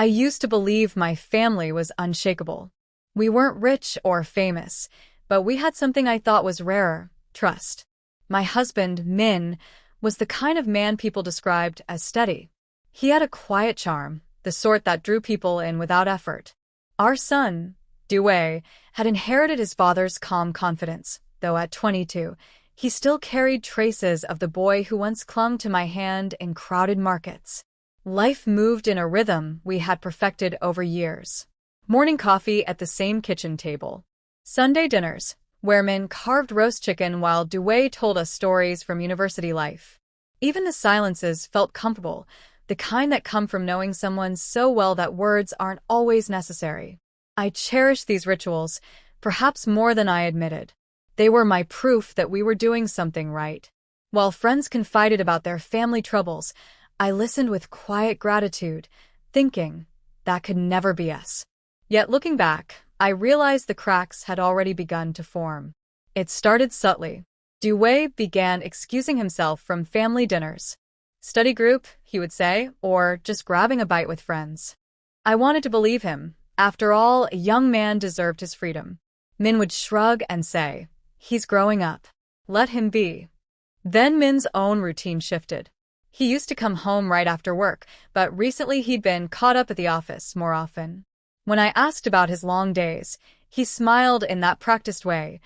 I used to believe my family was unshakable. We weren't rich or famous, but we had something I thought was rarer: trust. My husband, Min, was the kind of man people described as steady. He had a quiet charm, the sort that drew people in without effort. Our son, Dewey, had inherited his father's calm confidence, though at 22, he still carried traces of the boy who once clung to my hand in crowded markets. Life moved in a rhythm we had perfected over years. Morning coffee at the same kitchen table. Sunday dinners, where Min carved roast chicken while Dewey told us stories from university life. Even the silences felt comfortable, the kind that come from knowing someone so well that words aren't always necessary. I cherished these rituals, perhaps more than I admitted. They were my proof that we were doing something right. While friends confided about their family troubles, I listened with quiet gratitude, thinking, that could never be us. Yet looking back, I realized the cracks had already begun to form. It started subtly. Dewey began excusing himself from family dinners. Study group, he would say, or just grabbing a bite with friends. I wanted to believe him. After all, a young man deserved his freedom. Min would shrug and say, he's growing up. Let him be. Then Min's own routine shifted. He used to come home right after work, but recently he'd been caught up at the office more often. When I asked about his long days, he smiled in that practiced way,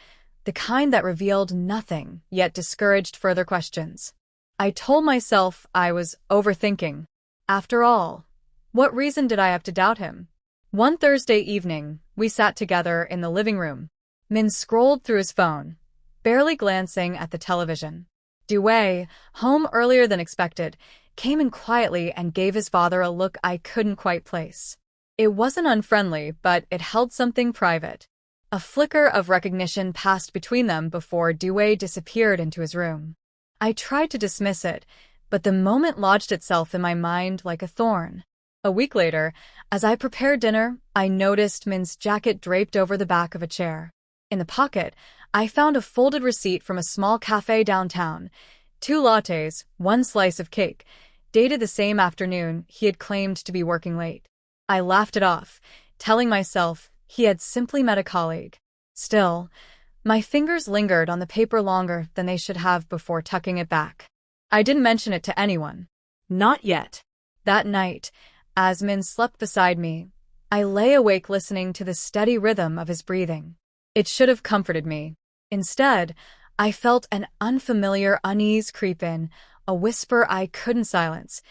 the kind that revealed nothing, yet discouraged further questions. I told myself I was overthinking. After all, what reason did I have to doubt him? One Thursday evening, we sat together in the living room. Min scrolled through his phone, barely glancing at the television. Dewey, home earlier than expected, came in quietly and gave his father a look I couldn't quite place. It wasn't unfriendly, but it held something private. A flicker of recognition passed between them before Dewey disappeared into his room. I tried to dismiss it, but the moment lodged itself in my mind like a thorn. A week later, as I prepared dinner, I noticed Min's jacket draped over the back of a chair. In the pocket, I found a folded receipt from a small cafe downtown. 2 lattes, 1 slice of cake, dated the same afternoon he had claimed to be working late. I laughed it off, telling myself he had simply met a colleague. Still, my fingers lingered on the paper longer than they should have before tucking it back. I didn't mention it to anyone. Not yet. That night, as Min slept beside me, I lay awake listening to the steady rhythm of his breathing. It should have comforted me. Instead, I felt an unfamiliar unease creep in, a whisper I couldn't silence.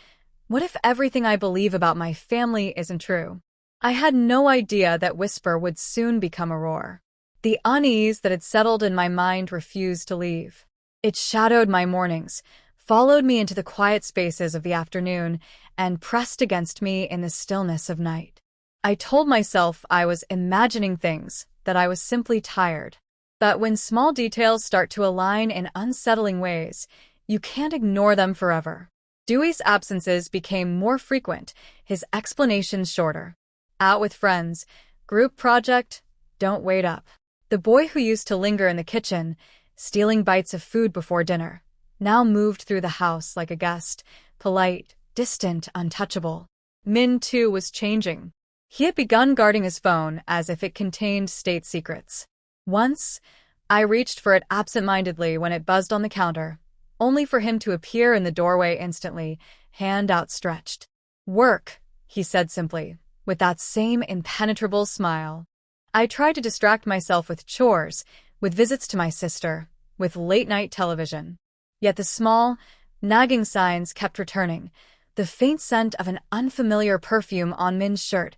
What if everything I believe about my family isn't true? I had no idea that whisper would soon become a roar. The unease that had settled in my mind refused to leave. It shadowed my mornings, followed me into the quiet spaces of the afternoon, and pressed against me in the stillness of night. I told myself I was imagining things, that I was simply tired. But when small details start to align in unsettling ways, you can't ignore them forever. Dewey's absences became more frequent, his explanations shorter. Out with friends, group project, don't wait up. The boy who used to linger in the kitchen, stealing bites of food before dinner, now moved through the house like a guest, polite, distant, untouchable. Min, too, was changing. He had begun guarding his phone as if it contained state secrets. Once, I reached for it absent-mindedly when it buzzed on the counter, only for him to appear in the doorway instantly, hand outstretched. "Work," he said simply, with that same impenetrable smile. I tried to distract myself with chores, with visits to my sister, with late-night television. Yet the small, nagging signs kept returning, the faint scent of an unfamiliar perfume on Min's shirt,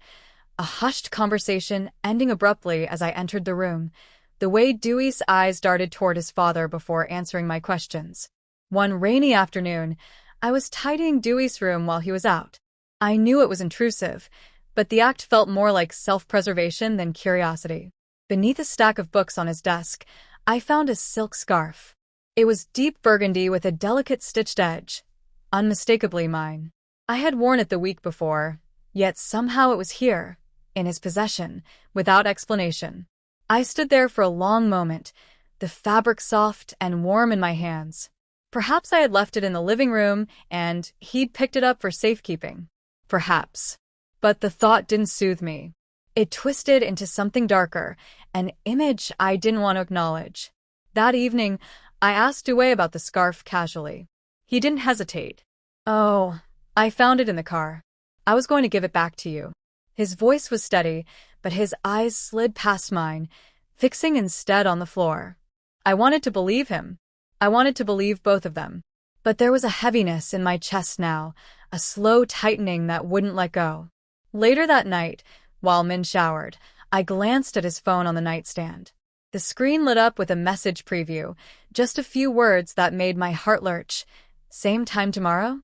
a hushed conversation ending abruptly as I entered the room, the way Dewey's eyes darted toward his father before answering my questions. One rainy afternoon, I was tidying Dewey's room while he was out. I knew it was intrusive, but the act felt more like self-preservation than curiosity. Beneath a stack of books on his desk, I found a silk scarf. It was deep burgundy with a delicate stitched edge, unmistakably mine. I had worn it the week before, yet somehow it was here, in his possession, without explanation. I stood there for a long moment, the fabric soft and warm in my hands. Perhaps I had left it in the living room, and he'd picked it up for safekeeping. Perhaps. But the thought didn't soothe me. It twisted into something darker, an image I didn't want to acknowledge. That evening, I asked Dewey about the scarf casually. He didn't hesitate. "Oh, I found it in the car. I was going to give it back to you." His voice was steady, but his eyes slid past mine, fixing instead on the floor. I wanted to believe him. I wanted to believe both of them. But there was a heaviness in my chest now, a slow tightening that wouldn't let go. Later that night, while Min showered, I glanced at his phone on the nightstand. The screen lit up with a message preview, just a few words that made my heart lurch. "Same time tomorrow?"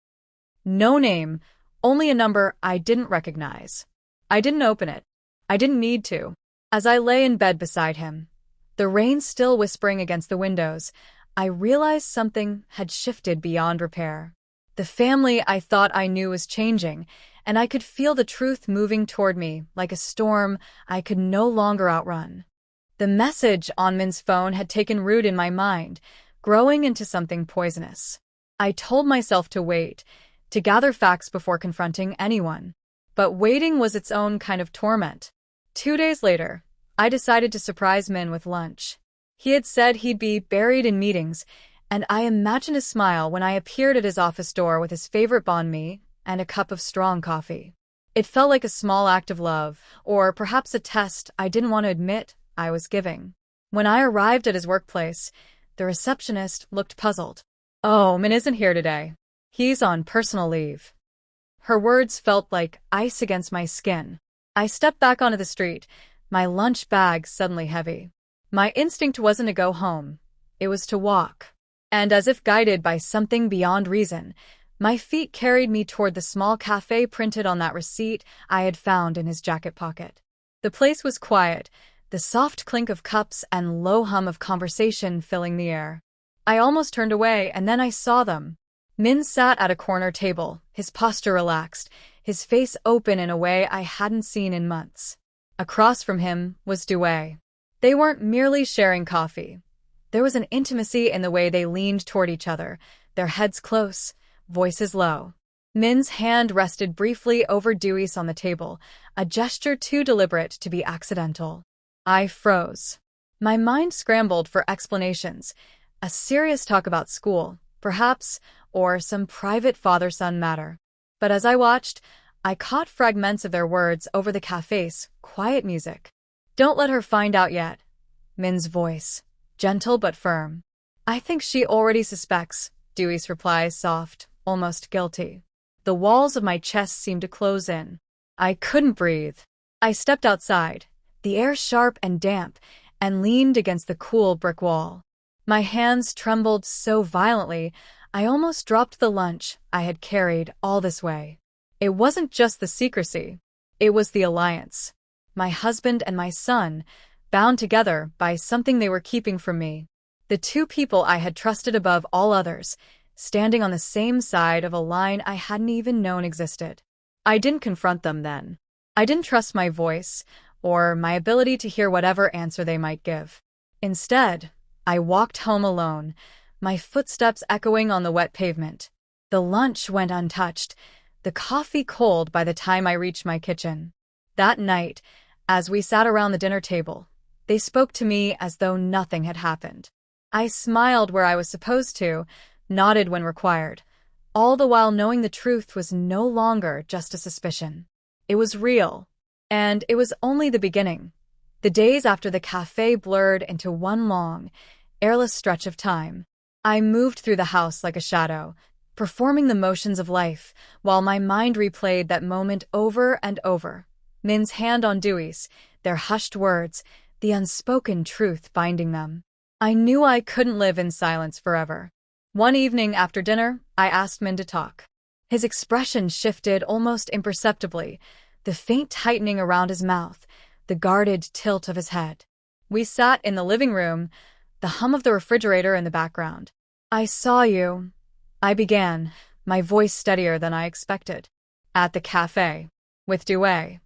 No name, only a number I didn't recognize. I didn't open it. I didn't need to. As I lay in bed beside him, the rain still whispering against the windows, I realized something had shifted beyond repair. The family I thought I knew was changing, and I could feel the truth moving toward me like a storm I could no longer outrun. The message on Min's phone had taken root in my mind, growing into something poisonous. I told myself to wait, to gather facts before confronting anyone. But waiting was its own kind of torment. 2 days later, I decided to surprise Min with lunch. He had said he'd be buried in meetings, and I imagined a smile when I appeared at his office door with his favorite banh mi and a cup of strong coffee. It felt like a small act of love, or perhaps a test I didn't want to admit I was giving. When I arrived at his workplace, the receptionist looked puzzled. "Oh, Min isn't here today. He's on personal leave." Her words felt like ice against my skin. I stepped back onto the street, my lunch bag suddenly heavy. My instinct wasn't to go home. It was to walk. And as if guided by something beyond reason, my feet carried me toward the small cafe printed on that receipt I had found in his jacket pocket. The place was quiet, the soft clink of cups and low hum of conversation filling the air. I almost turned away, and then I saw them. Min sat at a corner table, his posture relaxed, his face open in a way I hadn't seen in months. Across from him was Dewey. They weren't merely sharing coffee. There was an intimacy in the way they leaned toward each other, their heads close, voices low. Min's hand rested briefly over Dewey's on the table, a gesture too deliberate to be accidental. I froze. My mind scrambled for explanations, a serious talk about school, perhaps, or some private father-son matter. But as I watched, I caught fragments of their words over the cafe's quiet music. "Don't let her find out yet." Min's voice, gentle but firm. "I think she already suspects," Dewey's reply soft, almost guilty. The walls of my chest seemed to close in. I couldn't breathe. I stepped outside, the air sharp and damp, and leaned against the cool brick wall. My hands trembled so violently, I almost dropped the lunch I had carried all this way. It wasn't just the secrecy. It was the alliance. My husband and my son, bound together by something they were keeping from me. The two people I had trusted above all others, standing on the same side of a line I hadn't even known existed. I didn't confront them then. I didn't trust my voice, or my ability to hear whatever answer they might give. Instead, I walked home alone, my footsteps echoing on the wet pavement. The lunch went untouched, the coffee cold by the time I reached my kitchen. That night, as we sat around the dinner table, they spoke to me as though nothing had happened. I smiled where I was supposed to, nodded when required, all the while knowing the truth was no longer just a suspicion. It was real, and it was only the beginning. The days after the cafe blurred into one long, airless stretch of time. I moved through the house like a shadow, performing the motions of life, while my mind replayed that moment over and over. Min's hand on Dewey's, their hushed words, the unspoken truth binding them. I knew I couldn't live in silence forever. One evening after dinner, I asked Min to talk. His expression shifted almost imperceptibly, the faint tightening around his mouth, the guarded tilt of his head. We sat in the living room, the hum of the refrigerator in the background. "I saw you," I began, my voice steadier than I expected. "At the cafe. With Dewey."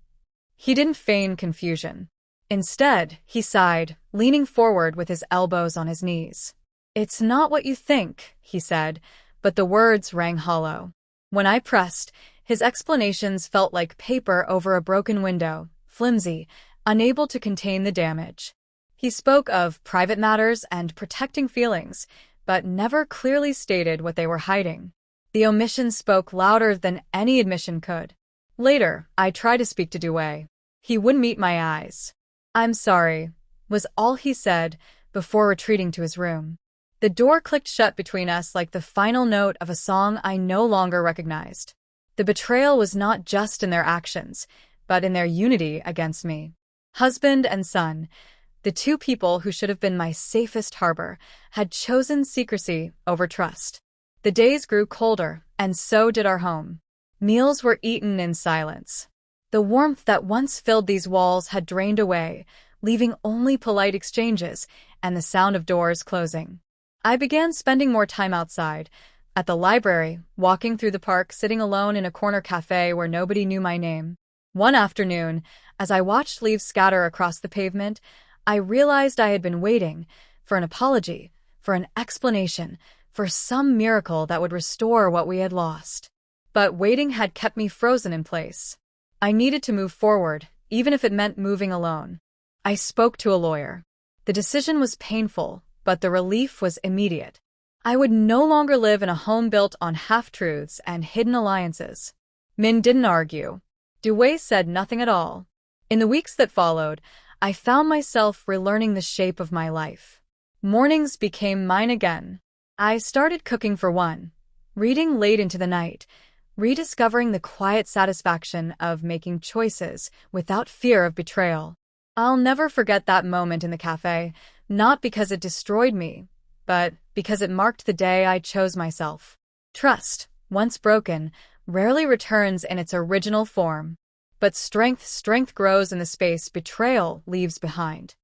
He didn't feign confusion. Instead, he sighed, leaning forward with his elbows on his knees. "It's not what you think," he said, but the words rang hollow. When I pressed, His explanations felt like paper over a broken window, flimsy, unable to contain the damage. He spoke of private matters and protecting feelings, but never clearly stated what they were hiding. The omission spoke louder than any admission could. Later, I tried to speak to Dewey. He wouldn't meet my eyes. "I'm sorry," was all he said before retreating to his room. The door clicked shut between us like the final note of a song I no longer recognized. The betrayal was not just in their actions, but in their unity against me. Husband and son, the two people who should have been my safest harbor, had chosen secrecy over trust. The days grew colder, and so did our home. Meals were eaten in silence. The warmth that once filled these walls had drained away, leaving only polite exchanges and the sound of doors closing. I began spending more time outside, at the library, walking through the park, sitting alone in a corner cafe where nobody knew my name. One afternoon, as I watched leaves scatter across the pavement, I realized I had been waiting for an apology, for an explanation, for some miracle that would restore what we had lost. But waiting had kept me frozen in place. I needed to move forward, even if it meant moving alone. I spoke to a lawyer. The decision was painful, but the relief was immediate. I would no longer live in a home built on half-truths and hidden alliances. Min didn't argue. Dewey said nothing at all. In the weeks that followed, I found myself relearning the shape of my life. Mornings became mine again. I started cooking for one, reading late into the night, rediscovering the quiet satisfaction of making choices without fear of betrayal. I'll never forget that moment in the cafe, not because it destroyed me, but because it marked the day I chose myself. Trust, once broken, rarely returns in its original form. But strength grows in the space betrayal leaves behind.